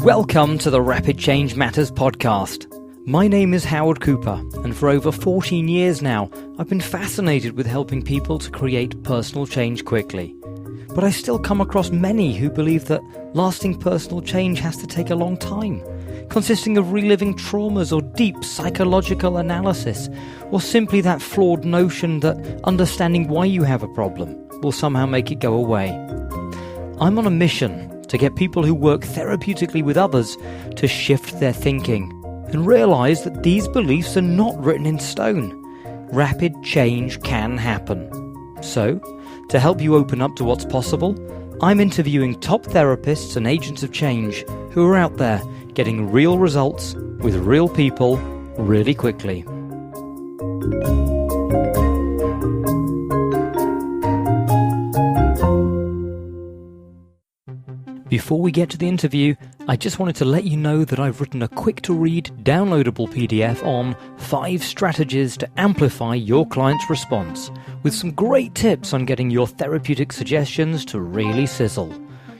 Welcome to the Rapid Change Matters podcast. My name is Howard Cooper, and for over 14 years now, I've been fascinated with helping people to create personal change quickly. But I still come across many who believe that lasting personal change has to take a long time, consisting of reliving traumas or deep psychological analysis, or simply that flawed notion that understanding why you have a problem will somehow make it go away. I'm on a mission to get people who work therapeutically with others to shift their thinking and realize that these beliefs are not written in stone. Rapid change can happen. So, to help you open up to what's possible, I'm interviewing top therapists and agents of change who are out there getting real results with real people really quickly. Before we get to the interview, I just wanted to let you know that I've written a quick-to-read, downloadable PDF on 5 strategies to amplify your client's response, with some great tips on getting your therapeutic suggestions to really sizzle.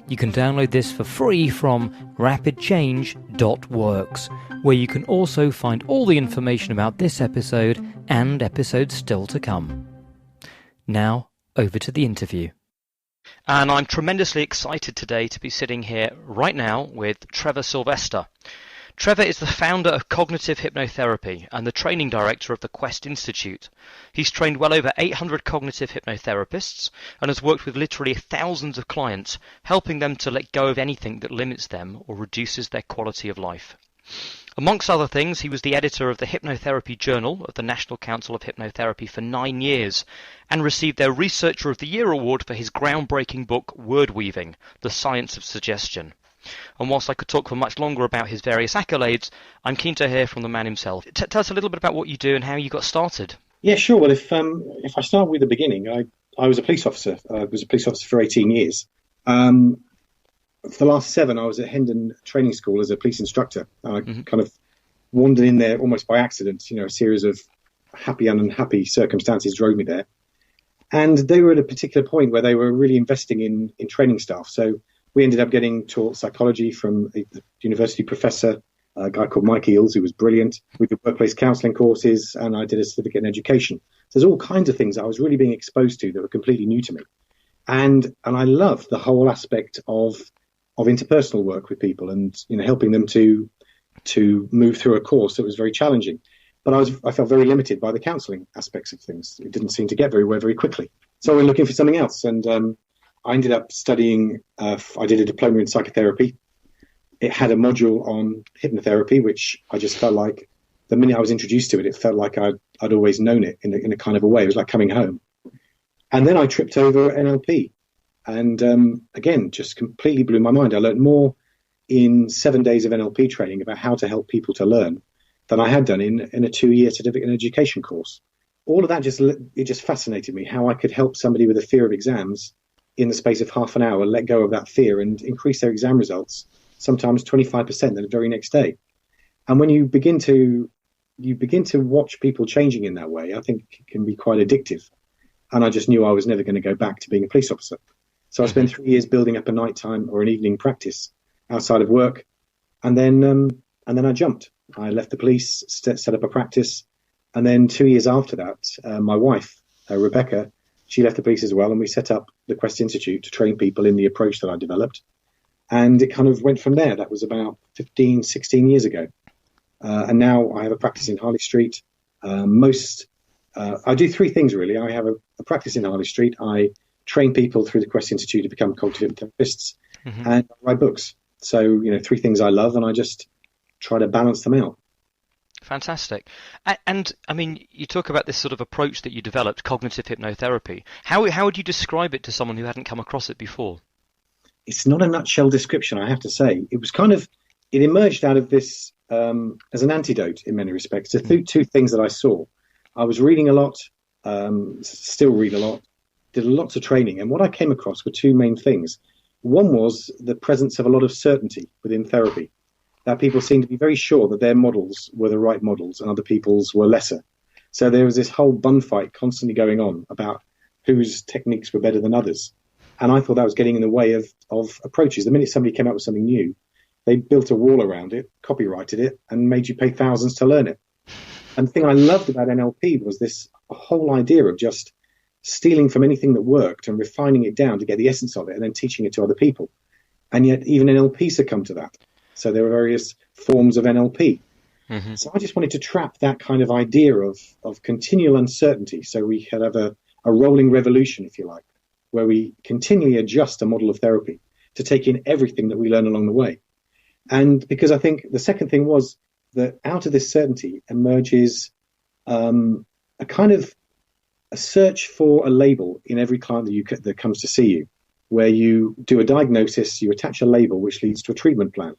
You can download this for free from rapidchange.works, where you can also find all the information about this episode and episodes still to come. Now, over to the interview. And I'm tremendously excited today to be sitting here right now with Trevor Silvester. Trevor is the founder of Cognitive Hypnotherapy and the training director of the Quest Institute. He's trained well over 800 cognitive hypnotherapists and has worked with literally thousands of clients, helping them to let go of anything that limits them or reduces their quality of life. Amongst other things, he was the editor of the Hypnotherapy Journal of the National Council of Hypnotherapy for 9 years and received their Researcher of the Year award for his groundbreaking book, Word Weaving: The Science of Suggestion. And whilst I could talk for much longer about his various accolades, I'm keen to hear from the man himself. Tell us a little bit about what you do and how you got started. Yeah, sure. Well, if I start with the beginning, I was a police officer. I was a police officer for 18 years. For the last 7, I was at Hendon Training School as a police instructor. I kind of wandered in there almost by accident. You know, a series of happy and unhappy circumstances drove me there. And they were at a particular point where they were really investing in training staff. So we ended up getting taught psychology from a university professor, a guy called Mike Eels, who was brilliant. We did workplace counselling courses, and I did a certificate in education. So there's all kinds of things that I was really being exposed to that were completely new to me. And I loved the whole aspect of interpersonal work with people and, you know, helping them to move through a course that was very challenging. But I felt very limited by the counselling aspects of things. It didn't seem to get very quickly. So I went looking for something else, and I ended up studying. I did a diploma in psychotherapy. It had a module on hypnotherapy, which I just felt like the minute I was introduced to it, it felt like I'd always known it in a kind of a way. It was like coming home. And then I tripped over NLP. And again, just completely blew my mind. I learned more in 7 days of NLP training about how to help people to learn than I had done in a 2-year certificate in education course. All of that just fascinated me, how I could help somebody with a fear of exams in the space of half an hour, let go of that fear and increase their exam results, sometimes 25% the very next day. And when you begin to watch people changing in that way, I think it can be quite addictive. And I just knew I was never going to go back to being a police officer. So I spent 3 years building up a nighttime or an evening practice outside of work, and then I jumped. I left the police, set up a practice, and then 2 years after that, my wife, Rebecca, she left the police as well, and we set up the Quest Institute to train people in the approach that I developed, and it kind of went from there. That was about 15, 16 years ago, and now I have a practice in Harley Street. I do 3 things really. I have a practice in Harley Street. I train people through the Quest Institute to become cognitive therapists, and I write books. So, you know, 3 things I love, and I just try to balance them out. Fantastic. And I mean, you talk about this sort of approach that you developed, cognitive hypnotherapy. How would you describe it to someone who hadn't come across it before? It's not a nutshell description, I have to say. It was it emerged out of this as an antidote in many respects to 2 things that I saw. I was reading a lot, still read a lot, did lots of training, and what I came across were 2 main things. One was the presence of a lot of certainty within therapy, that people seemed to be very sure that their models were the right models and other people's were lesser. So there was this whole bun fight constantly going on about whose techniques were better than others. And I thought that was getting in the way of approaches. The minute somebody came out with something new, they built a wall around it, copyrighted it, and made you pay thousands to learn it. And the thing I loved about NLP was this whole idea of just stealing from anything that worked and refining it down to get the essence of it and then teaching it to other people. And yet even NLP succumbed to that. So there are various forms of NLP. Mm-hmm. So I just wanted to trap that kind of idea of continual uncertainty. So we could have a rolling revolution, if you like, where we continually adjust a model of therapy to take in everything that we learn along the way. And because I think the second thing was that out of this certainty emerges a kind of a search for a label in every client that comes to see you, where you do a diagnosis, you attach a label, which leads to a treatment plan.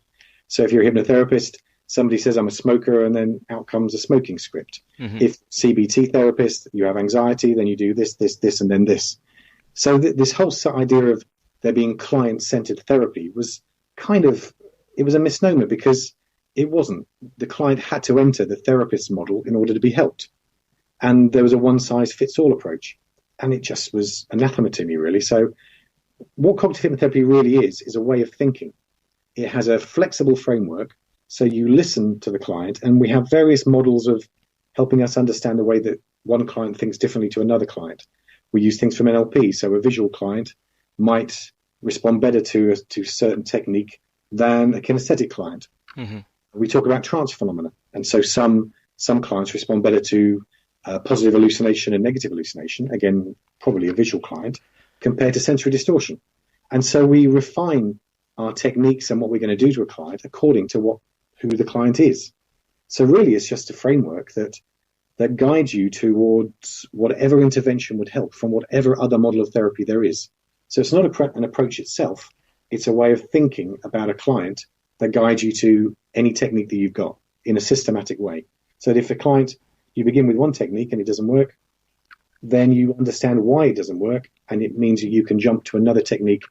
So if you're a hypnotherapist, somebody says, I'm a smoker, and then out comes a smoking script. Mm-hmm. If CBT therapist, you have anxiety, then you do this, and then this. So this whole idea of there being client-centered therapy was it was a misnomer, because it wasn't. The client had to enter the therapist's model in order to be helped. And there was a one-size-fits-all approach. And it just was anathema to me, really. So what cognitive hypnotherapy really is a way of thinking. It has a flexible framework. So you listen to the client, and we have various models of helping us understand the way that one client thinks differently to another client. We use things from NLP. So a visual client might respond better to a certain technique than a kinesthetic client. Mm-hmm. We talk about trance phenomena. And so some clients respond better to positive hallucination and negative hallucination, again, probably a visual client, compared to sensory distortion. And so we refine our techniques and what we're going to do to a client according to who the client is. So really it's just a framework that guides you towards whatever intervention would help from whatever other model of therapy there is. So it's not an approach itself. It's a way of thinking about a client that guides you to any technique that you've got in a systematic way. So that if a client, you begin with one technique and it doesn't work, then you understand why it doesn't work, and it means that you can jump to another technique,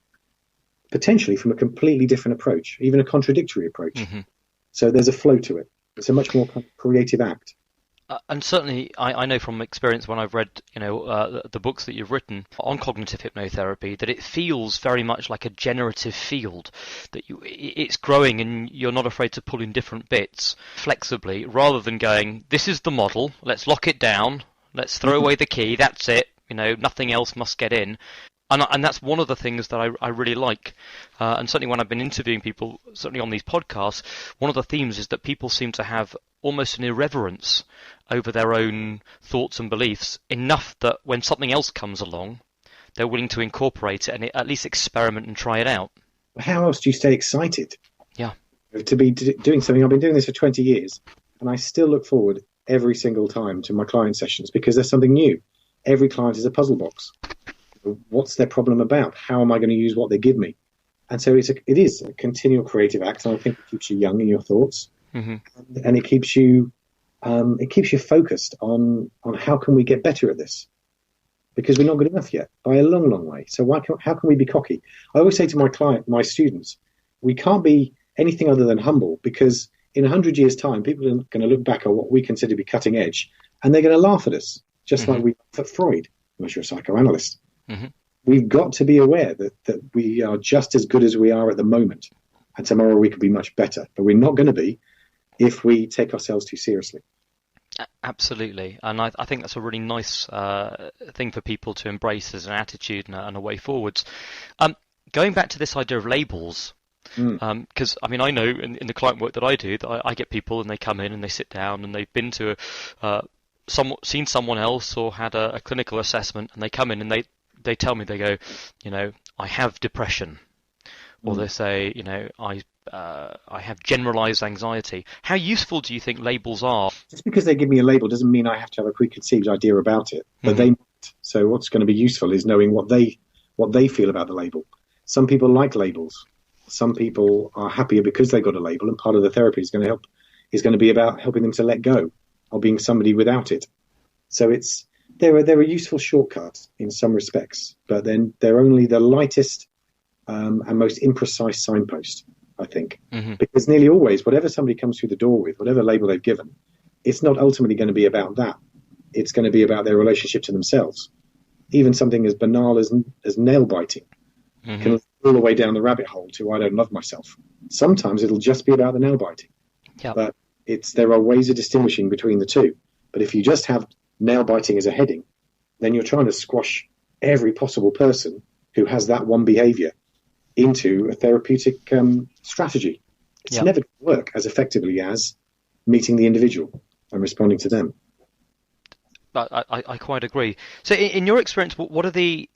potentially from a completely different approach, even a contradictory approach. Mm-hmm. So there's a flow to it. It's a much more creative act. And certainly, I know from experience when I've read, the books that you've written on cognitive hypnotherapy, that it feels very much like a generative field, that it's growing and you're not afraid to pull in different bits flexibly, rather than going, this is the model, let's lock it down, let's throw away the key, that's it, nothing else must get in. And that's one of the things that I really like. And certainly when I've been interviewing people, certainly on these podcasts, one of the themes is that people seem to have almost an irreverence over their own thoughts and beliefs, enough that when something else comes along, they're willing to incorporate it and at least experiment and try it out. How else do you stay excited? Yeah. To be doing something. I've been doing this for 20 years, and I still look forward every single time to my client sessions, because there's something new. Every client is a puzzle box. What's their problem about? How am I going to use what they give me? And so it is a continual creative act, and I think it keeps you young in your thoughts, mm-hmm. and it keeps you focused on how can we get better at this, because we're not good enough yet by a long, long way. So how can we be cocky? I always say to my students, we can't be anything other than humble, because in 100 years' time, people are going to look back at what we consider to be cutting edge, and they're going to laugh at us, just mm-hmm. like we laugh at Freud, unless you're a psychoanalyst. Mm-hmm. We've got to be aware that we are just as good as we are at the moment, and tomorrow we could be much better, but we're not going to be if we take ourselves too seriously. Absolutely, and I think that's a really nice thing for people to embrace as an attitude and a way forwards. Going back to this idea of labels, because I know in the client work that I do, that I get people and they come in and they sit down and they've been to seen someone else or had a clinical assessment, and they come in and they tell me, they go, I have depression, or they say, I have generalized anxiety. How useful do you think labels are? Just because they give me a label doesn't mean I have to have a preconceived idea about it, but they might. So what's going to be useful is knowing what they feel about the label. Some people like labels. Some people are happier because they got a label, and part of the therapy is going to be about helping them to let go of being somebody without it. So they're a useful shortcut in some respects, but then they're only the lightest and most imprecise signpost, I think. Mm-hmm. Because nearly always, whatever somebody comes through the door with, whatever label they've given, it's not ultimately going to be about that. It's going to be about their relationship to themselves. Even something as banal as nail biting can all the way down the rabbit hole to I don't love myself. Sometimes it'll just be about the nail biting. Yep. But there are ways of distinguishing between the two. But if you just have nail biting as a heading, then you're trying to squash every possible person who has that one behavior into a therapeutic strategy. It's Yep. never going to work as effectively as meeting the individual and responding to them. I quite agree. So in your experience, what are the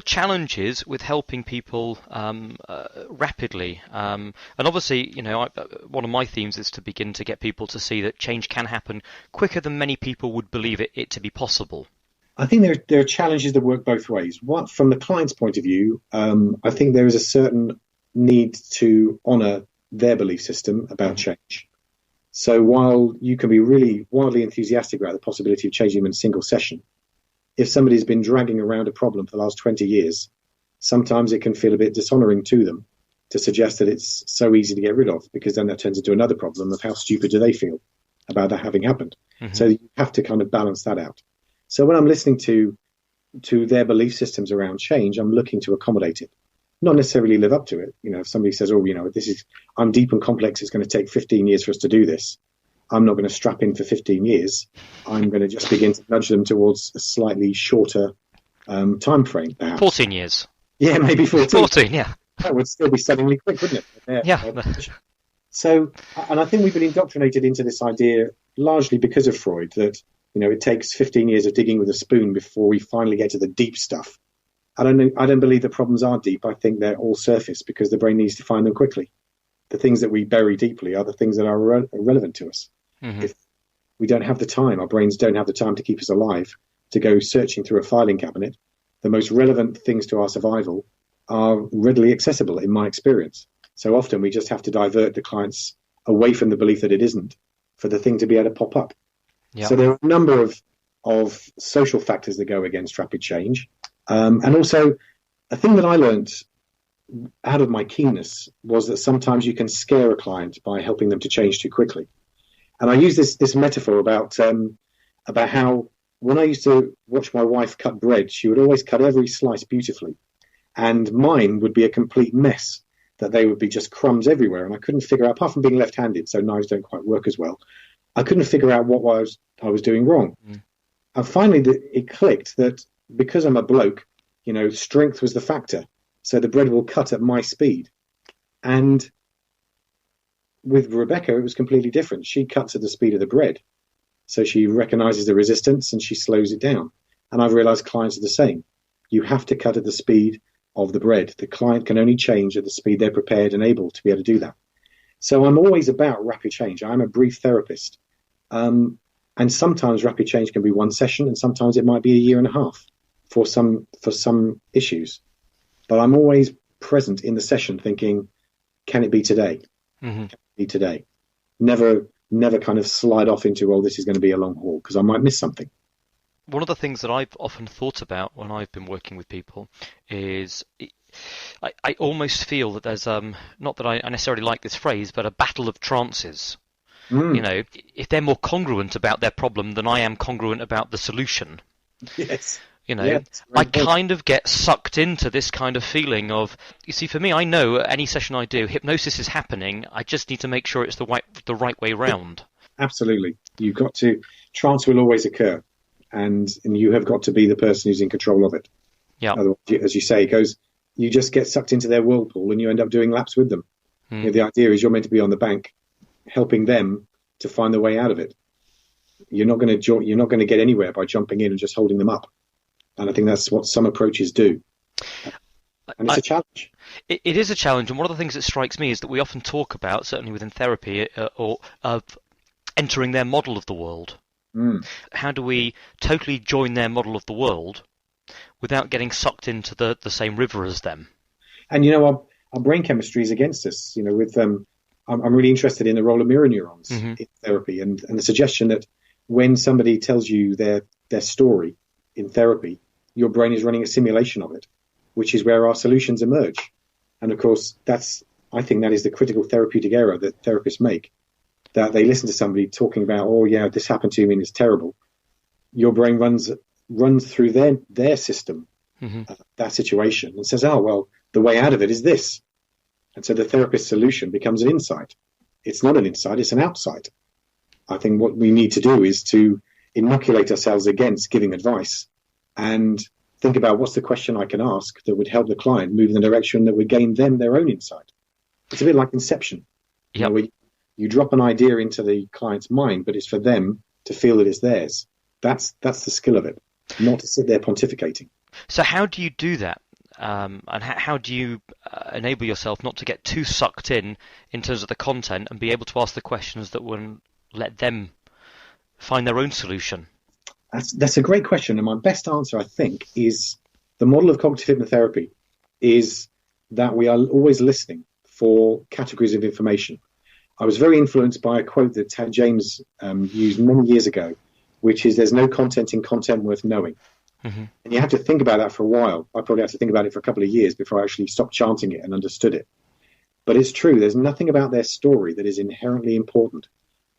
challenges with helping people rapidly? And obviously, one of my themes is to begin to get people to see that change can happen quicker than many people would believe it to be possible. I think there are challenges that work both ways. From the client's point of view, I think there is a certain need to honour their belief system about change. So while you can be really wildly enthusiastic about the possibility of changing them in a single session, if somebody's been dragging around a problem for the last 20 years, sometimes it can feel a bit dishonouring to them to suggest that it's so easy to get rid of, because then that turns into another problem of how stupid do they feel about that having happened. Mm-hmm. So you have to kind of balance that out. So when I'm listening to their belief systems around change, I'm looking to accommodate it, not necessarily live up to it. If somebody says, I'm deep and complex, it's going to take 15 years for us to do this, I'm not going to strap in for 15 years. I'm going to just begin to nudge them towards a slightly shorter time frame, perhaps. 14 years. Yeah, maybe 14. 14, yeah. That would still be stunningly quick, wouldn't it? Yeah. So, and I think we've been indoctrinated into this idea largely because of Freud that, it takes 15 years of digging with a spoon before we finally get to the deep stuff. I don't believe the problems are deep. I think they're all surface because the brain needs to find them quickly. The things that we bury deeply are the things that are irrelevant to us. Mm-hmm. If we don't have the time, our brains don't have the time to keep us alive, to go searching through a filing cabinet, the most relevant things to our survival are readily accessible in my experience. So often we just have to divert the clients away from the belief that it isn't for the thing to be able to pop up. Yep. So there are a number of social factors that go against rapid change. And also a thing that I learned out of my keenness was that sometimes you can scare a client by helping them to change too quickly. And I use this metaphor about how when I used to watch my wife cut bread, she would always cut every slice beautifully. And mine would be a complete mess, that they would be just crumbs everywhere. And I couldn't figure out, apart from being left-handed, so knives don't quite work as well, I couldn't figure out what I was doing wrong. Mm. And finally, it clicked that because I'm a bloke, strength was the factor. So the bread will cut at my speed. And with Rebecca, it was completely different. She cuts at the speed of the bread. So she recognizes the resistance and she slows it down. And I've realized clients are the same. You have to cut at the speed of the bread. The client can only change at the speed they're prepared and able to be able to do that. So I'm always about rapid change. I'm a brief therapist. And sometimes rapid change can be one session, and sometimes it might be a year and a half for some issues. But I'm always present in the session thinking, can it be today? Mm-hmm. Can it be today? Never kind of slide off into, this is going to be a long haul, because I might miss something. One of the things that I've often thought about when I've been working with people is I almost feel that there's, not that I necessarily like this phrase, but a battle of trances. Mm. If they're more congruent about their problem than I am congruent about the solution. Yes. I kind of get sucked into this kind of feeling of, you see, for me, I know any session I do, hypnosis is happening. I just need to make sure it's the right way round. Absolutely. You've got to, trance will always occur, and you have got to be the person who's in control of it. Yeah. Otherwise, as you say, you just get sucked into their whirlpool and you end up doing laps with them. Mm. The idea is you're meant to be on the bank, helping them to find the way out of it. You're not going to get anywhere by jumping in and just holding them up. And I think that's what some approaches do. And it's a challenge. It is a challenge. And one of the things that strikes me is that we often talk about, certainly within therapy, or of entering their model of the world. Mm. How do we totally join their model of the world without getting sucked into the same river as them? And, our brain chemistry is against us. I'm really interested in the role of mirror neurons mm-hmm. in therapy, and the suggestion that when somebody tells you their story in therapy, your brain is running a simulation of it, which is where our solutions emerge. And of course, I think that is the critical therapeutic error that therapists make, that they listen to somebody talking about, this happened to me and it's terrible. Your brain runs through their system, mm-hmm. That situation, and says, The way out of it is this. And so the therapist's solution becomes an insight. It's not an insight, it's an outsight. I think what we need to do is to inoculate ourselves against giving advice and think about what's the question I can ask that would help the client move in the direction that would gain them their own insight. It's a bit like Inception. Yep. Where you drop an idea into the client's mind, but it's for them to feel that it's theirs. That's the skill of it, not to sit there pontificating. So how do you do that? And how do you enable yourself not to get too sucked in terms of the content and be able to ask the questions that will let them find their own solution? That's a great question. And my best answer, I think, is the model of cognitive hypnotherapy is that we are always listening for categories of information. I was very influenced by a quote that Tad James used many years ago, which is there's no content in content worth knowing. Mm-hmm. And you have to think about that for a while. I probably had to think about it for a couple of years before I actually stopped chanting it and understood it. But it's true. There's nothing about their story that is inherently important.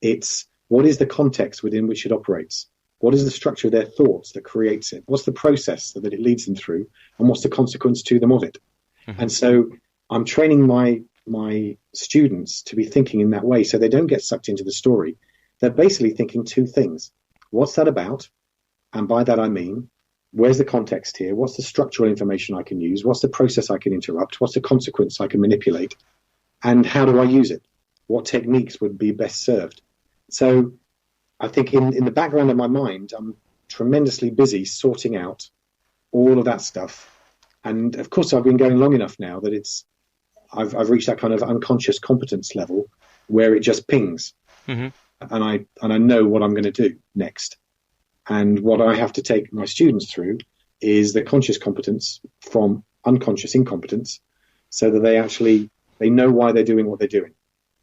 It's what is the context within which it operates? What is the structure of their thoughts that creates it? What's the process that it leads them through? And what's the consequence to them of it? Mm-hmm. And so I'm training my students to be thinking in that way so they don't get sucked into the story. They're basically thinking two things. What's that about? And by that I mean, where's the context here? What's the structural information I can use? What's the process I can interrupt? What's the consequence I can manipulate? And how do I use it? What techniques would be best served? So I think in the background of my mind, I'm tremendously busy sorting out all of that stuff. And of course, I've been going long enough now that I've reached that kind of unconscious competence level where it just pings. Mm-hmm. And I know what I'm going to do next. And what I have to take my students through is the conscious competence from unconscious incompetence so that they know why they're doing what they're doing.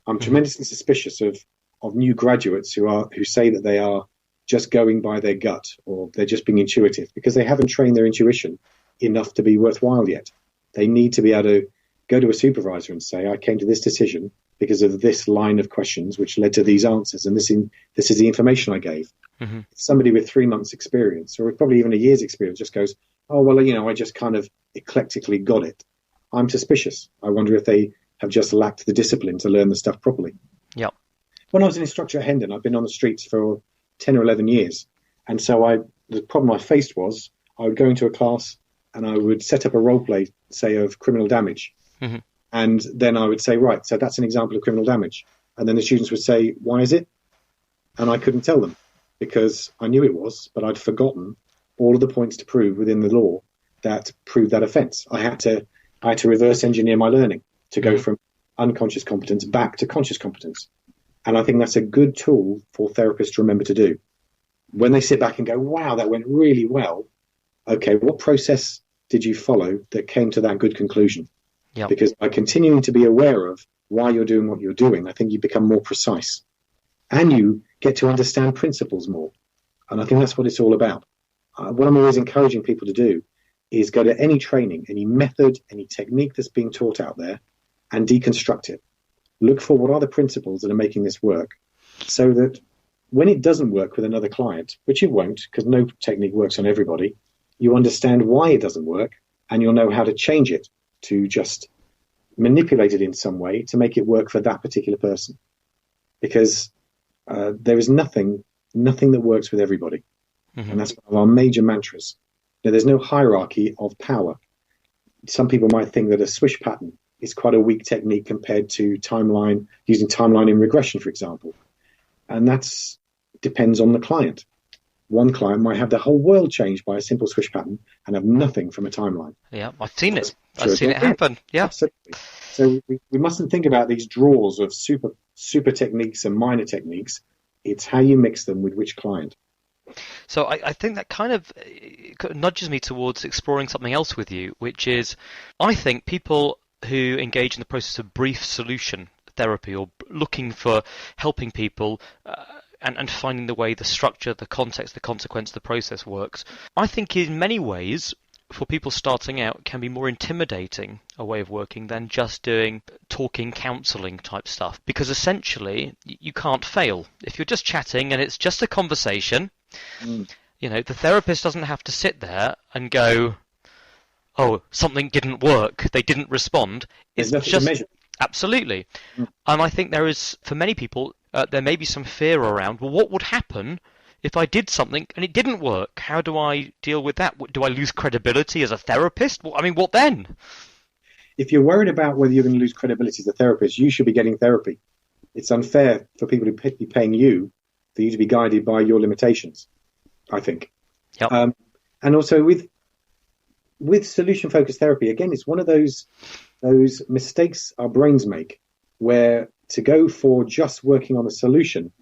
I'm tremendously suspicious of new graduates who say that they are just going by their gut or they're just being intuitive because they haven't trained their intuition enough to be worthwhile yet. They need to be able to go to a supervisor and say, I came to this decision because of this line of questions which led to these answers, and this is the information I gave. Mm-hmm. Somebody with 3 months experience or probably even a year's experience just goes, oh, well, I just kind of eclectically got it. I'm suspicious. I wonder if they have just lacked the discipline to learn the stuff properly. Yeah. When I was an instructor at Hendon, I've been on the streets for 10 or 11 years. And so the problem I faced was I would go into a class and I would set up a role play, say, of criminal damage. Mm-hmm. And then I would say, right, so that's an example of criminal damage. And then the students would say, why is it? And I couldn't tell them because I knew it was, but I'd forgotten all of the points to prove within the law that proved that offence. I had to reverse engineer my learning to go from unconscious competence back to conscious competence. And I think that's a good tool for therapists to remember to do. When they sit back and go, wow, that went really well. Okay, what process did you follow that came to that good conclusion? Yep. Because by continuing to be aware of why you're doing what you're doing, I think you become more precise and you get to understand principles more. And I think that's what it's all about. What I'm always encouraging people to do is go to any training, any method, any technique that's being taught out there and deconstruct it. Look for what are the principles that are making this work so that when it doesn't work with another client, which it won't because no technique works on everybody, you understand why it doesn't work and you'll know how to change it to just manipulate it in some way to make it work for that particular person. Because there is nothing that works with everybody. Mm-hmm. And that's one of our major mantras. Now, there's no hierarchy of power. Some people might think that a swish pattern is quite a weak technique compared to using timeline in regression, for example. And that depends on the client. One client might have the whole world changed by a simple swish pattern and have nothing from a timeline. Yeah, I've seen it. I've seen it happen. Yeah. Absolutely. So we mustn't think about these drawers of super techniques and minor techniques. It's how you mix them with which client. So I think that kind of nudges me towards exploring something else with you, which is I think people who engage in the process of brief solution therapy or looking for helping people and finding the way the structure, the context, the consequence, the process works, I think in many ways for people starting out can be more intimidating a way of working than just doing talking, counselling type stuff, because essentially you can't fail. If you're just chatting and it's just a conversation, the therapist doesn't have to sit there and go, oh, something didn't work, they didn't respond. There's It's nothing to just measure. absolutely. Mm. And I think there is, for many people, there may be some fear around, well, what would happen if I did something and it didn't work? How do I deal with that? Do I lose credibility as a therapist? Well, I mean, what then? If you're worried about whether you're going to lose credibility as a therapist, you should be getting therapy. It's unfair for people to be paying you for you to be guided by your limitations, I think. Yep. And also with solution focused therapy, again, it's one of those mistakes our brains make, where to go for just working on a solution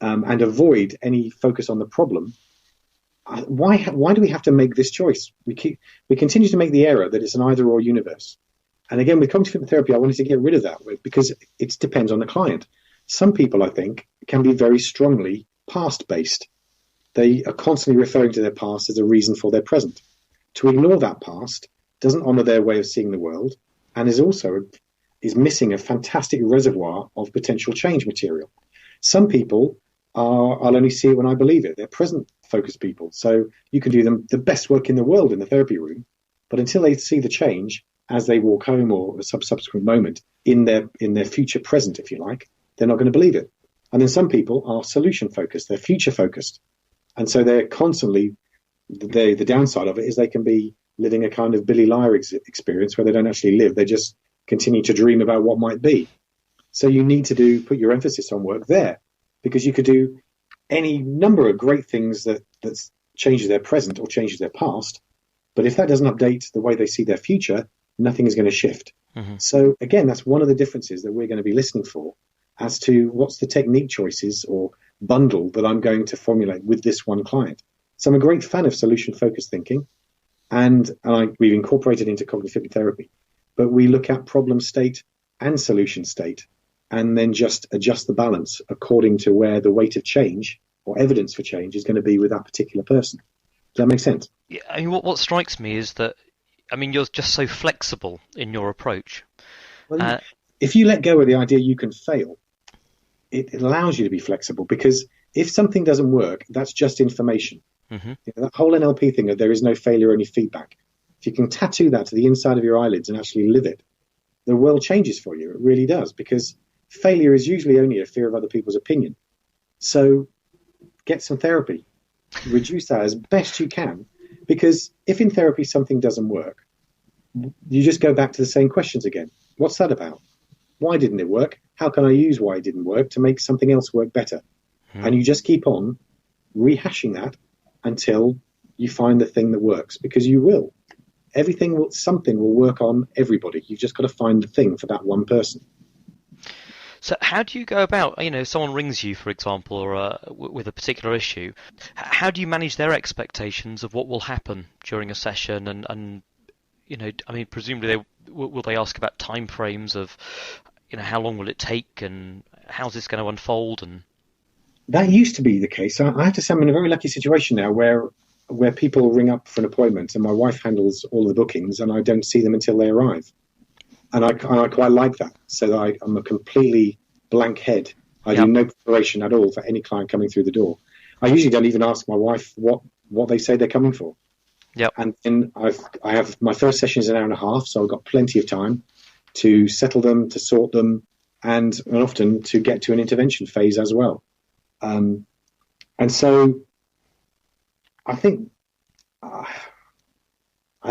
and avoid any focus on the problem. Why do we have to make this choice? We continue to make the error that it's an either or universe. And again, with cognitive hypnotherapy, I wanted to get rid of that because it depends on the client. Some people, I think, can be very strongly past-based. They are constantly referring to their past as a reason for their present. To ignore that past doesn't honor their way of seeing the world, and is missing a fantastic reservoir of potential change material. Some people I'll only see it when I believe it. They're present-focused people. So you can do them the best work in the world in the therapy room, but until they see the change as they walk home or a subsequent moment in their future present, if you like, they're not going to believe it. And then some people are solution-focused. They're future-focused. And so they're constantly, the downside of it is they can be living a kind of Billy Liar experience where they don't actually live. They just continue to dream about what might be. So you need to put your emphasis on work there, because you could do any number of great things that changes their present or changes their past. But if that doesn't update the way they see their future, nothing is going to shift. Mm-hmm. So again, that's one of the differences that we're going to be listening for as to what's the technique choices or bundle that I'm going to formulate with this one client. So I'm a great fan of solution-focused thinking, and we've incorporated into cognitive hypnotherapy. But we look at problem state and solution state, and then just adjust the balance according to where the weight of change or evidence for change is going to be with that particular person. Does that make sense? Yeah, I mean, what strikes me is that, I mean, you're just so flexible in your approach. Well, if you let go of the idea you can fail, it allows you to be flexible, because if something doesn't work, that's just information. Mm-hmm. That whole NLP thing of there is no failure, only feedback. If you can tattoo that to the inside of your eyelids and actually live it, the world changes for you. It really does, because failure is usually only a fear of other people's opinion. So get some therapy. Reduce that as best you can, because if in therapy something doesn't work, you just go back to the same questions again. What's that about? Why didn't it work? How can I use why it didn't work to make something else work better? And you just keep on rehashing that until you find the thing that works, because you will. Something will work on everybody. You've just got to find the thing for that one person. So how do you go about, someone rings you, for example, or with a particular issue, how do you manage their expectations of what will happen during a session? And I mean, presumably will they ask about timeframes of, how long will it take and how's this going to unfold? And that used to be the case. I have to say I'm in a very lucky situation now where people ring up for an appointment and my wife handles all the bookings and I don't see them until they arrive. And I quite like that, so that I'm a completely blank head. I do no preparation at all for any client coming through the door. I usually don't even ask my wife what they say they're coming for. Yep. And then I have my first session is an hour and a half, so I've got plenty of time to settle them, to sort them, and often to get to an intervention phase as well. And so I think I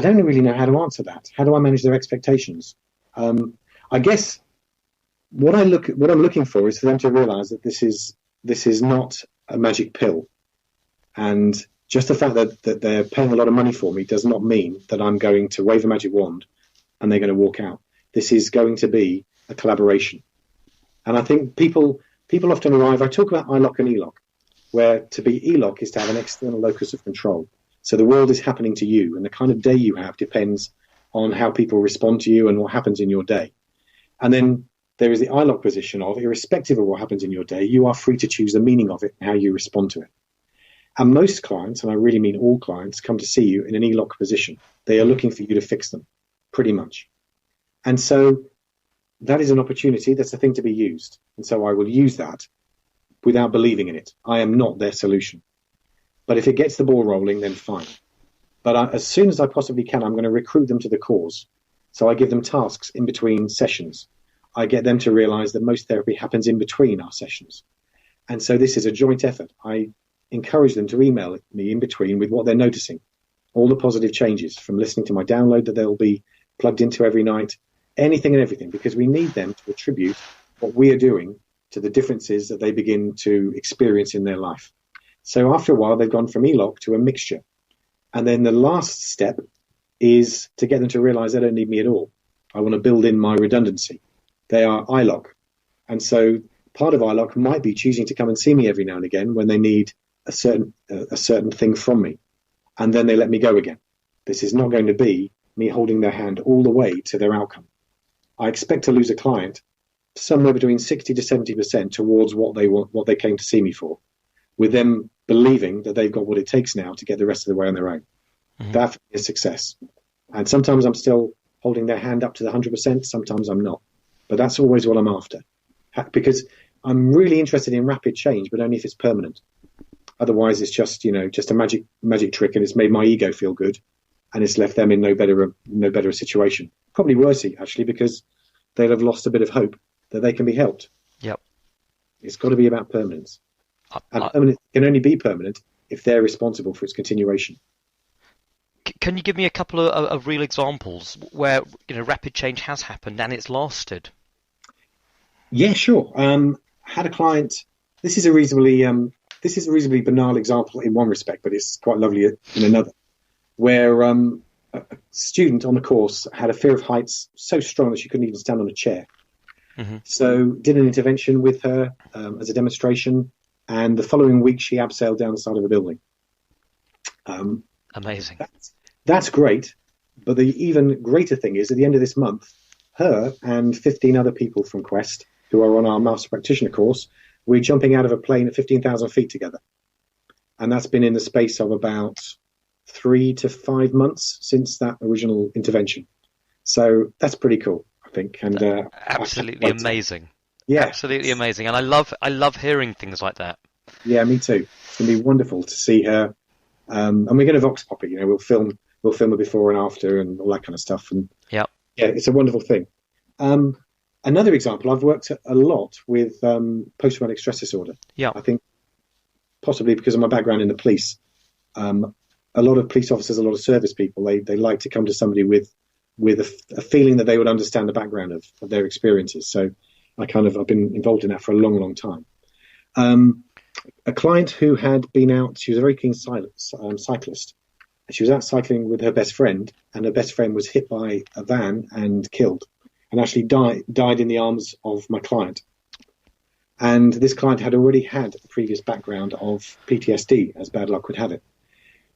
don't really know how to answer that. How do I manage their expectations? I guess what I'm looking for is for them to realize that this is not a magic pill, and just the fact that they're paying a lot of money for me does not mean that I'm going to wave a magic wand and they're going to walk out. This is going to be a collaboration, and I think people often arrive. I talk about ILOC and ELOC, where to be ELOC is to have an external locus of control. So the world is happening to you, and the kind of day you have depends on how people respond to you and what happens in your day. And then there is the ILOC position of, irrespective of what happens in your day, you are free to choose the meaning of it and how you respond to it. And most clients, and I really mean all clients, come to see you in an ELOC position. They are looking for you to fix them, pretty much. And so that is an opportunity. That's a thing to be used. And so I will use that without believing in it. I am not their solution. But if it gets the ball rolling, then fine. But as soon as I possibly can, I'm going to recruit them to the cause. So I give them tasks in between sessions. I get them to realize that most therapy happens in between our sessions. And so this is a joint effort. I encourage them to email me in between with what they're noticing, all the positive changes from listening to my download that they'll be plugged into every night, anything and everything, because we need them to attribute what we are doing to the differences that they begin to experience in their life. So after a while, they've gone from ELOC to a mixture. And then the last step is to get them to realize they don't need me at all. I want to build in my redundancy. They are ILOC. And so part of ILOC might be choosing to come and see me every now and again when they need a certain thing from me. And then they let me go again. This is not going to be me holding their hand all the way to their outcome. I expect to lose a client somewhere between 60 to 70% towards what they want, what they came to see me for, with them believing that they've got what it takes now to get the rest of the way on their own. Mm-hmm. That is success. And sometimes I'm still holding their hand up to the 100%, sometimes I'm not. But that's always what I'm after. Because I'm really interested in rapid change, but only if it's permanent. Otherwise, it's just a magic trick, and it's made my ego feel good, and it's left them in no better a situation. Probably worse, actually, because they'll have lost a bit of hope that they can be helped. Yep. It's got to be about permanence. And permanence can only be permanent if they're responsible for its continuation. Can you give me a couple of real examples where rapid change has happened and it's lasted? Yeah, sure. Had a client. This is a reasonably banal example in one respect, but it's quite lovely in another, where a student on the course had a fear of heights so strong that she couldn't even stand on a chair. Mm-hmm. So did an intervention with her as a demonstration, and the following week she abseiled down the side of a building. Amazing. That's great, but the even greater thing is at the end of this month, her and 15 other people from Quest who are on our Master Practitioner course, we're jumping out of a plane at 15,000 feet together. And that's been in the space of about 3 to 5 months since that original intervention. So that's pretty cool, I think. And absolutely amazing. Yeah, absolutely amazing. And I love hearing things like that. Yeah, me too. It's going to be wonderful to see her. And we're going to vox pop it. We'll film it before and after and all that kind of stuff. And yeah, it's a wonderful thing. Another example, I've worked a lot with post-traumatic stress disorder. Yeah, I think possibly because of my background in the police. A lot of police officers, a lot of service people, they like to come to somebody with a feeling that they would understand the background of their experiences. So I've been involved in that for a long, long time. A client who had been out, she was a very keen cyclist. She was out cycling with her best friend, and her best friend was hit by a van and killed, and actually died in the arms of my client. And this client had already had a previous background of PTSD, as bad luck would have it.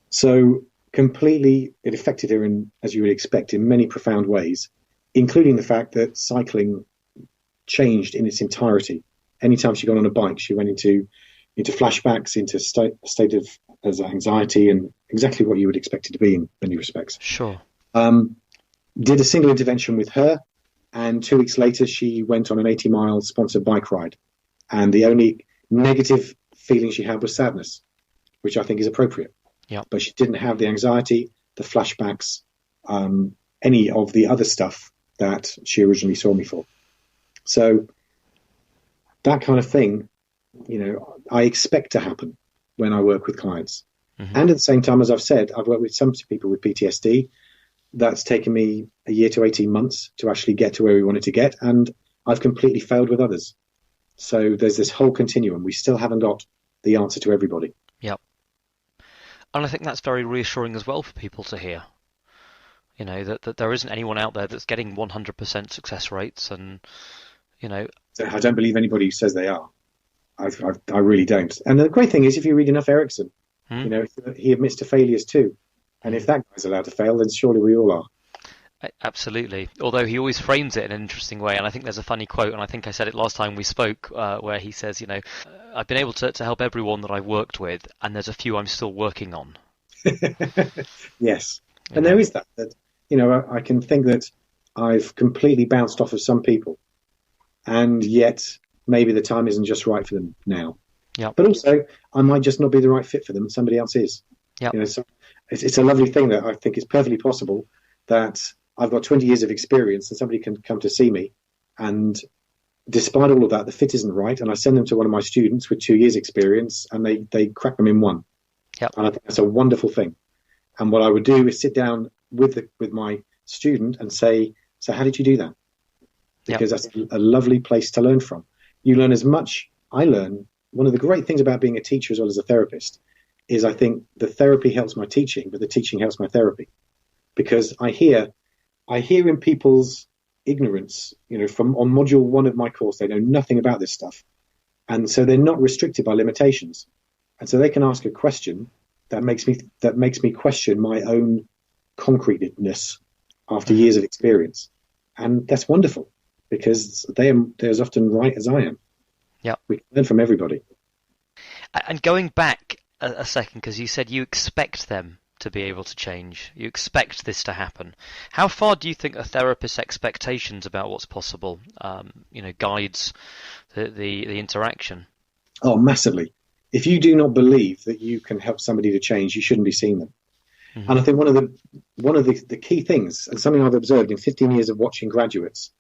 So completely, it affected her, as you would expect, in many profound ways, including the fact that cycling changed in its entirety. Anytime she got on a bike, she went into flashbacks, into a state of anxiety, and exactly what you would expect it to be in many respects. Sure. Did a single intervention with her, and 2 weeks later she went on an 80-mile sponsored bike ride. And the only negative feeling she had was sadness, which I think is appropriate. Yeah. But she didn't have the anxiety, the flashbacks, any of the other stuff that she originally saw me for. So that kind of thing, I expect to happen when I work with clients. Mm-hmm. And at the same time, as I've said, I've worked with some people with PTSD. That's taken me a year to 18 months to actually get to where we wanted to get. And I've completely failed with others. So there's this whole continuum. We still haven't got the answer to everybody. Yep. And I think that's very reassuring as well for people to hear. That there isn't anyone out there that's getting 100% success rates. And, I don't believe anybody who says they are. I really don't. And the great thing is, if you read enough Erickson, he admits to failures too. And if that guy's allowed to fail, then surely we all are. Absolutely. Although he always frames it in an interesting way. And I think there's a funny quote, and I think I said it last time we spoke, where he says, I've been able to help everyone that I've worked with, and there's a few I'm still working on. Yes. And there is that, I can think that I've completely bounced off of some people, and yet maybe the time isn't just right for them now. Yeah. But also, I might just not be the right fit for them, and somebody else is. Yeah. So it's a lovely thing that I think is perfectly possible, that I've got 20 years of experience and somebody can come to see me, and despite all of that, the fit isn't right, and I send them to one of my students with 2 years experience, and they crack them in one. Yep. And I think that's a wonderful thing. And what I would do is sit down with my student and say, so how did you do that? Because that's a lovely place to learn from. You learn as much. I learn. One of the great things about being a teacher as well as a therapist is I think the therapy helps my teaching, but the teaching helps my therapy, because I hear in people's ignorance, from on module 1 of my course, they know nothing about this stuff. And so they're not restricted by limitations. And so they can ask a question that makes me question my own concreteness after years of experience. And that's wonderful, because they're as often right as I am. Yeah. We can learn from everybody. And going back a second, because you said you expect them to be able to change. You expect this to happen. How far do you think a therapist's expectations about what's possible, guides the interaction? Oh, massively. If you do not believe that you can help somebody to change, you shouldn't be seeing them. Mm-hmm. And I think one of the key things, and something I've observed in 15 years of watching graduates,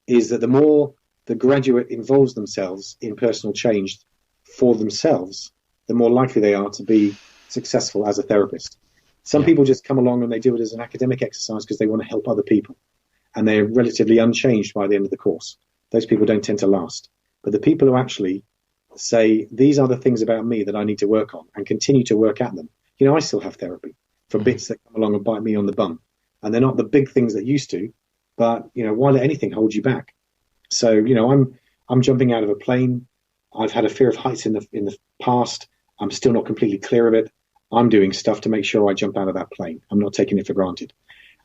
is that the more the graduate involves themselves in personal change for themselves, the more likely they are to be successful as a therapist. Some people just come along and they do it as an academic exercise because they want to help other people, and they're relatively unchanged by the end of the course. Those people don't tend to last. But the people who actually say, these are the things about me that I need to work on, and continue to work at them. I still have therapy for bits that come along and bite me on the bum. And they're not the big things that used to, but, why let anything hold you back? So, I'm jumping out of a plane. I've had a fear of heights in the past. I'm still not completely clear of it. I'm doing stuff to make sure I jump out of that plane. I'm not taking it for granted.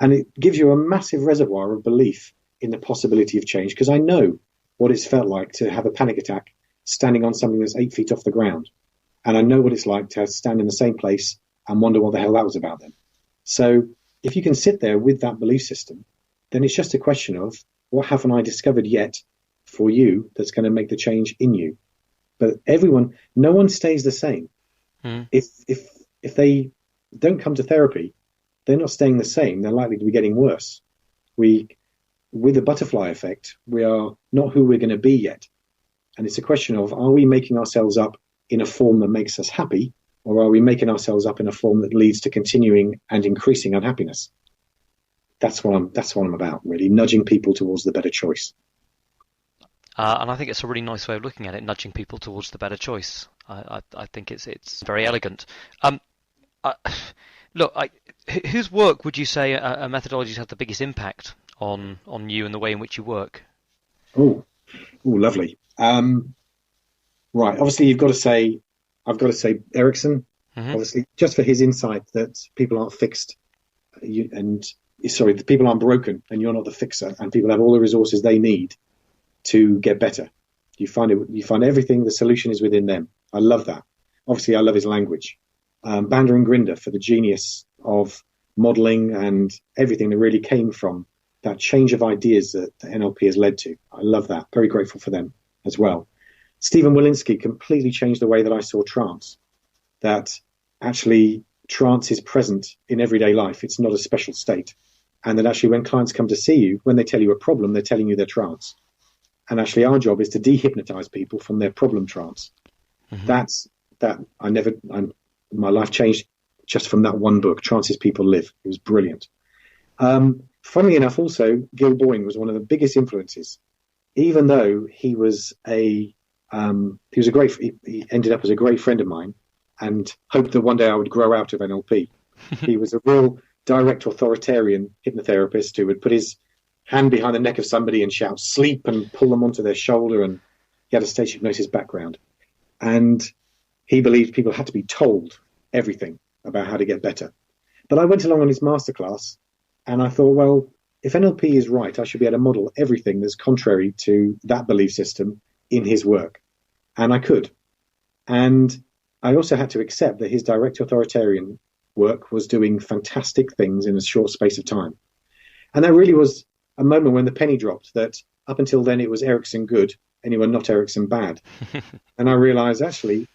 And it gives you a massive reservoir of belief in the possibility of change, because I know what it's felt like to have a panic attack standing on something that's 8 feet off the ground. And I know what it's like to stand in the same place and wonder what the hell that was about then. So if you can sit there with that belief system, then it's just a question of, what haven't I discovered yet for you that's going to make the change in you? But no one stays the same. If they don't come to therapy, they're not staying the same. They're likely to be getting worse. With the butterfly effect, we are not who we're going to be yet. And it's a question of, are we making ourselves up in a form that makes us happy, or are we making ourselves up in a form that leads to continuing and increasing unhappiness? That's what I'm about, really, nudging people towards the better choice. And I think it's a really nice way of looking at it, nudging people towards the better choice. I think it's very elegant. Whose work would you say a methodology has had the biggest impact on you and the way in which you work? Oh, lovely. Right. Obviously, I've got to say Erickson. Mm-hmm. Obviously, just for his insight that people aren't fixed, the people aren't broken, and you're not the fixer, and people have all the resources they need to get better. You find everything. The solution is within them. I love that. Obviously, I love his language. Bander and Grinder for the genius of modeling and everything that really came from that change of ideas that the NLP has led to. I love that. Very grateful for them as well. Stephen Walensky completely changed the way that I saw trance, that actually trance is present in everyday life. It's not a special state. And that actually when clients come to see you, when they tell you a problem, they're telling you their trance. And actually our job is to dehypnotize people from their problem trance. Mm-hmm. My life changed just from that one book, Trances People Live. It was brilliant. Funnily enough, also, Gil Boyne was one of the biggest influences, even though he ended up as a great friend of mine and hoped that one day I would grow out of NLP. He was a real direct authoritarian hypnotherapist who would put his hand behind the neck of somebody and shout sleep and pull them onto their shoulder, and he had a stage hypnosis background. And he believed people had to be told everything about how to get better. But I went along on his masterclass and I thought, well, if NLP is right, I should be able to model everything that's contrary to that belief system in his work. And I could. And I also had to accept that his direct authoritarian work was doing fantastic things in a short space of time. And that really was a moment when the penny dropped, that up until then it was Erickson good, anyone not Erickson bad. And I realized actually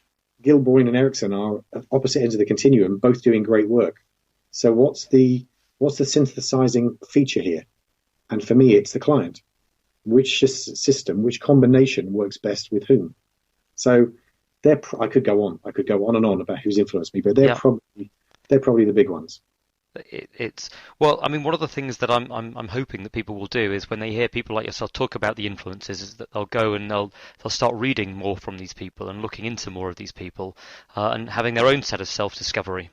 Gil Boyne and Erickson are at opposite ends of the continuum, both doing great work. So what's the synthesizing feature here? And for me, it's the client. Which system, which combination works best with whom? So I could go on and on about who's influenced me, but they're probably the big ones. Well, I mean, one of the things that I'm hoping that people will do is when they hear people like yourself talk about the influences, is that they'll go and they'll start reading more from these people and looking into more of these people, and having their own set of self-discovery.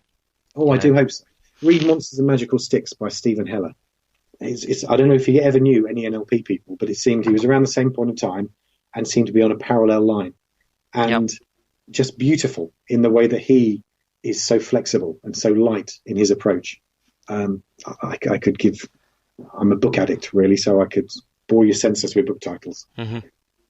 I do hope so. Read Monsters and Magical Sticks by Stephen Heller. I don't know if he ever knew any NLP people, but it seemed he was around the same point in time and seemed to be on a parallel line. And just beautiful in the way that he is so flexible and so light in his approach. I could give. I'm a book addict, really, so I could bore you senseless with book titles. Mm-hmm.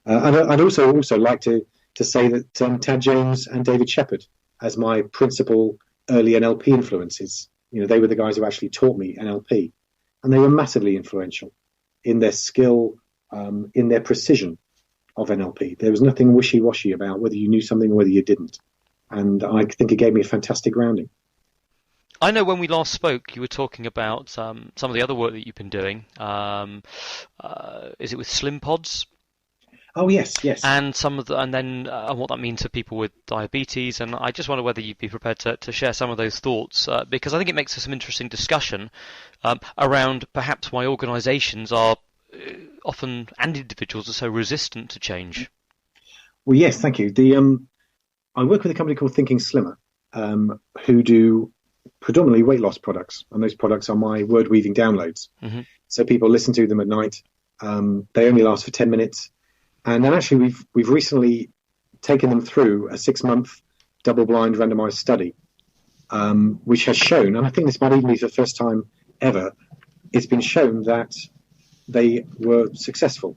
And I'd also like to say that Tad James and David Shepherd, as my principal early NLP influences, they were the guys who actually taught me NLP, and they were massively influential in their skill, in their precision of NLP. There was nothing wishy-washy about whether you knew something or whether you didn't, and I think it gave me a fantastic grounding. I know when we last spoke, you were talking about some of the other work that you've been doing. Is it with Slim Pods? Oh yes. And what that means for people with diabetes. And I just wonder whether you'd be prepared to share some of those thoughts, because I think it makes for some interesting discussion around perhaps why organisations are often, and individuals, are so resistant to change. Well, yes, thank you. I work with a company called Thinking Slimmer, who do predominantly weight loss products, and those products are my word weaving downloads. Mm-hmm. So people listen to them at night. They only last for 10 minutes, and then actually we've recently taken them through a 6-month double-blind randomized study, which has shown, and I think this might even be the first time ever, it's been shown that they were successful.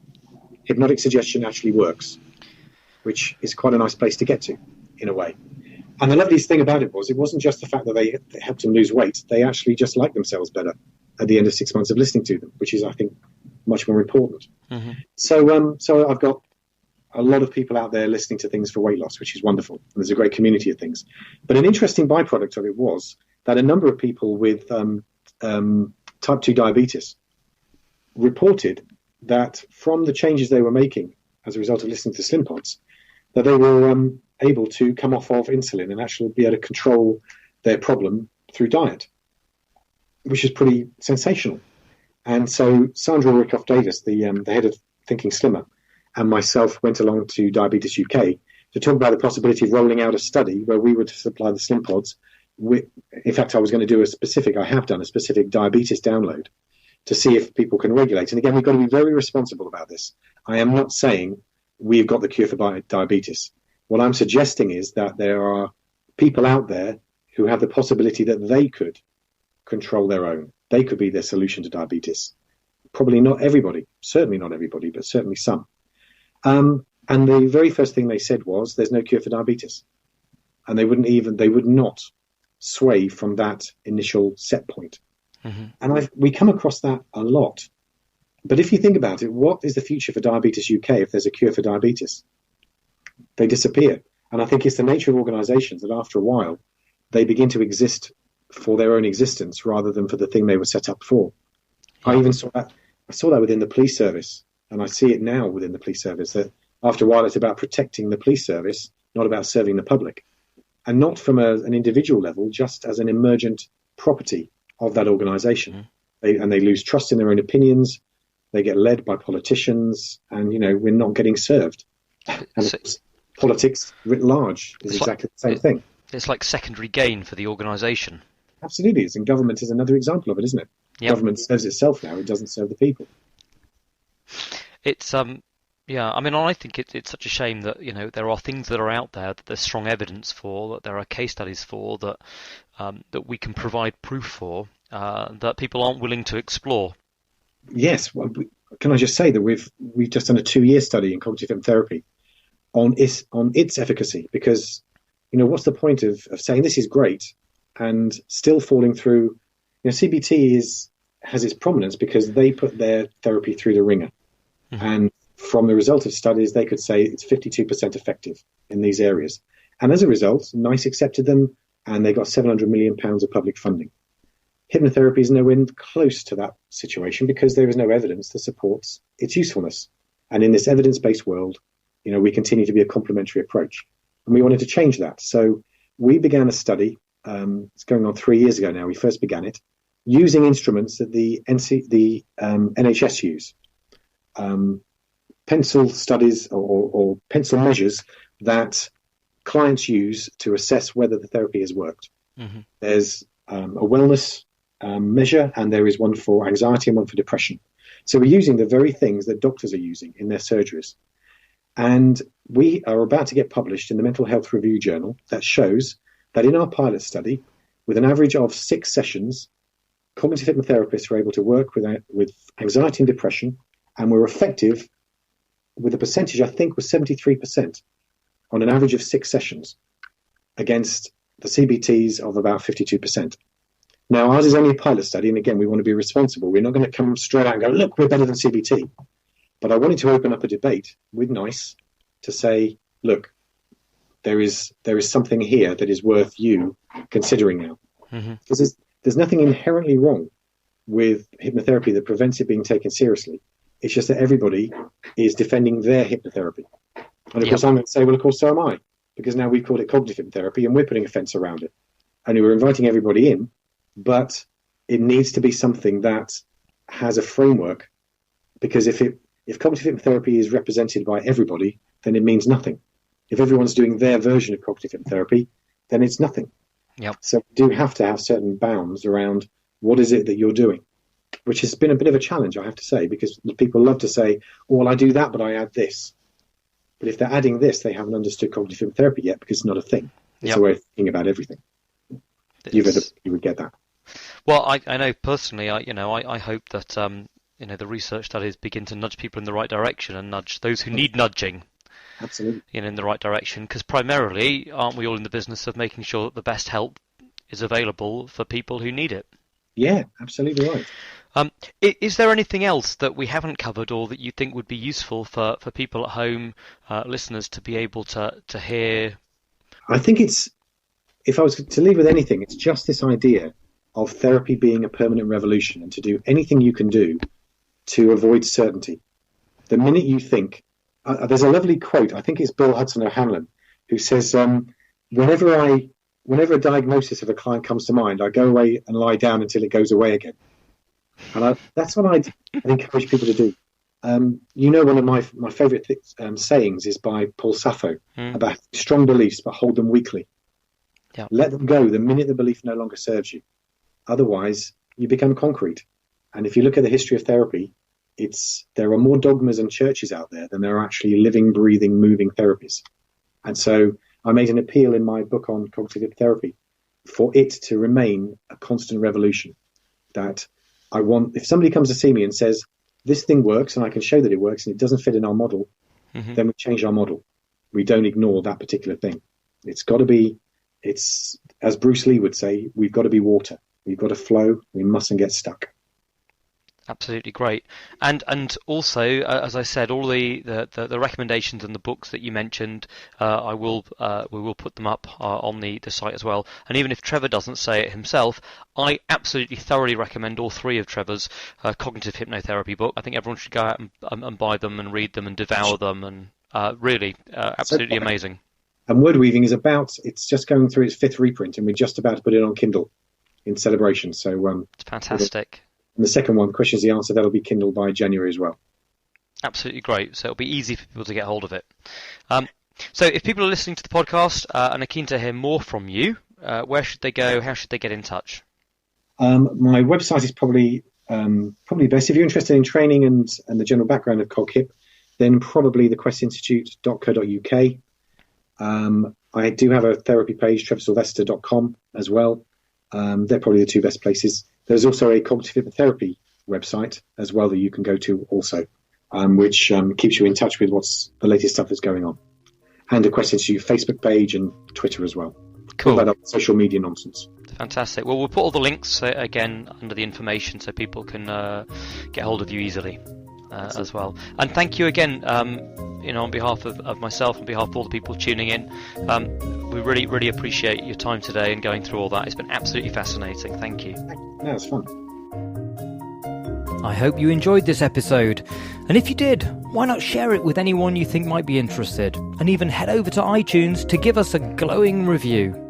Hypnotic suggestion actually works, which is quite a nice place to get to, in a way. And the loveliest thing about it wasn't just the fact that they helped them lose weight. They actually just liked themselves better at the end of 6 months of listening to them, which is, I think, much more important. Mm-hmm. So I've got a lot of people out there listening to things for weight loss, which is wonderful. And there's a great community of things. But an interesting byproduct of it was that a number of people with type 2 diabetes reported that from the changes they were making as a result of listening to Slim Pods, that they were able to come off of insulin and actually be able to control their problem through diet, which is pretty sensational. And so Sandra Rickoff-Davis, the head of Thinking Slimmer, and myself went along to Diabetes UK to talk about the possibility of rolling out a study where we would supply the Slim Pods. In fact, I have done a specific diabetes download to see if people can regulate. And again, we've got to be very responsible about this. I am not saying we've got the cure for diabetes. What I'm suggesting is that there are people out there who have the possibility that they could control their own. They could be their solution to diabetes. Probably not everybody, certainly not everybody, but certainly some. And the very first thing they said was, there's no cure for diabetes. And they would not sway from that initial set point. Mm-hmm. And we come across that a lot. But if you think about it, what is the future for Diabetes UK if there's a cure for diabetes? They disappear. And I think it's the nature of organisations that after a while, they begin to exist for their own existence rather than for the thing they were set up for. I even saw that within the police service, and I see it now within the police service, that after a while it's about protecting the police service, not about serving the public, and not from an individual level, just as an emergent property of that organisation. Mm-hmm. They lose trust in their own opinions, they get led by politicians, and we're not getting served. And politics writ large is exactly the same thing. It's like secondary gain for the organisation. Absolutely is, and government is another example of it, isn't it? Yep. Government serves itself now; it doesn't serve the people. It's I mean, I think it's such a shame that there are things that are out there that there's strong evidence for, that there are case studies for, that we can provide proof for, that people aren't willing to explore. Yes, well, can I just say that we've just done a 2-year study in cognitive hypnotherapy on its efficacy, because what's the point of saying this is great and still falling through? CBT has its prominence because they put their therapy through the ringer. Mm-hmm. And from the result of studies, they could say it's 52% effective in these areas. And as a result, NICE accepted them, and they got £700 million of public funding. Hypnotherapy is nowhere close to that situation because there is no evidence that supports its usefulness. And in this evidence-based world, we continue to be a complementary approach. And we wanted to change that. So we began a study, it's going on 3 years ago now, we first began it, using instruments that the NHS use. Pencil studies or pencil measures that clients use to assess whether the therapy has worked. Mm-hmm. There's a wellness measure, and there is one for anxiety and one for depression. So we're using the very things that doctors are using in their surgeries. And we are about to get published in the Mental Health Review Journal that shows that in our pilot study, with an average of 6 sessions, cognitive hypnotherapists were able to work with anxiety and depression, and were effective with a percentage, I think, was 73% on an average of 6 sessions against the CBTs of about 52%. Now, ours is only a pilot study, and again, we want to be responsible. We're not going to come straight out and go, look, we're better than CBT. But I wanted to open up a debate with NICE to say, look, there is something here that is worth you considering now. Mm-hmm. Because there's nothing inherently wrong with hypnotherapy that prevents it being taken seriously. It's just that everybody is defending their hypnotherapy. And of course, I'm going to say, well, of course, so am I, because now we've called it cognitive hypnotherapy and we're putting a fence around it. And we're inviting everybody in, but it needs to be something that has a framework, because if cognitive hypnotherapy is represented by everybody, then it means nothing. If everyone's doing their version of cognitive hypnotherapy, then it's nothing. Yep. So we do have to have certain bounds around what is it that you're doing, which has been a bit of a challenge, I have to say, because people love to say, oh, well, I do that, but I add this. But if they're adding this, they haven't understood cognitive hypnotherapy yet, because it's not a thing. It's a way of thinking about everything. You would get that. Well, I know personally, I hope that the research studies begin to nudge people in the right direction and nudge those who need nudging. Absolutely. In the right direction, because primarily, aren't we all in the business of making sure that the best help is available for people who need it? Yeah, absolutely right. Is there anything else that we haven't covered or that you think would be useful for people at home, listeners, to be able to hear? I think if I was to leave with anything, it's just this idea of therapy being a permanent revolution and to do anything you can do to avoid certainty. The minute you think, there's a lovely quote, I think it's Bill Hudson O'Hanlon, who says, whenever a diagnosis of a client comes to mind, I go away and lie down until it goes away again. And that's what I'd encourage people to do. One of my favourite sayings is by Paul Sappho about strong beliefs, but hold them weakly. Yeah. Let them go the minute the belief no longer serves you. Otherwise, you become concrete. And if you look at the history of therapy, there are more dogmas and churches out there than there are actually living, breathing, moving therapies. And so I made an appeal in my book on cognitive therapy for it to remain a constant revolution. That I want, if somebody comes to see me and says, this thing works and I can show that it works and it doesn't fit in our model, then we change our model. We don't ignore that particular thing. It's got to be, as Bruce Lee would say, we've got to be water. We've got to flow. We mustn't get stuck. Absolutely great. And also, as I said, all the recommendations and the books that you mentioned, we will put them up on the site as well. And even if Trevor doesn't say it himself, I absolutely thoroughly recommend all 3 of Trevor's cognitive hypnotherapy book. I think everyone should go out and buy them and read them and devour them, and really absolutely amazing. And Word Weaving it's just going through its 5th reprint, and we're just about to put it on Kindle in celebration. So it's fantastic. And the second one, Questions the Answer, that'll be Kindle by January as well. Absolutely great. So it'll be easy for people to get hold of it. So if people are listening to the podcast and are keen to hear more from you, where should they go? How should they get in touch? My website is probably best. If you're interested in training and the general background of CogHip, then probably thequestinstitute.co.uk. I do have a therapy page, trevorsilvester.com as well. They're probably the 2 best places. There's also a cognitive hypnotherapy website as well that you can go to also, which keeps you in touch with what's the latest stuff that's going on. And a Quest Institute Facebook page and Twitter as well. Cool. All that other social media nonsense. Fantastic. Well, we'll put all the links again under the information so people can get hold of you easily as well. And thank you again. on behalf of myself, on behalf of all the people tuning in, we really, really appreciate your time today and going through all that. It's been absolutely fascinating. Thank you. Yeah, it's fun. I hope you enjoyed this episode. And if you did, why not share it with anyone you think might be interested? And even head over to iTunes to give us a glowing review.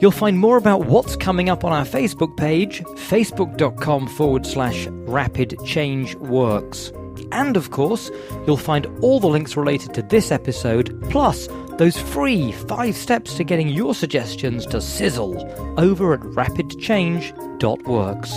You'll find more about what's coming up on our Facebook page, facebook.com/rapidchangeworks. And of course, you'll find all the links related to this episode, plus those free 5 steps to getting your suggestions to sizzle over at rapidchange.works.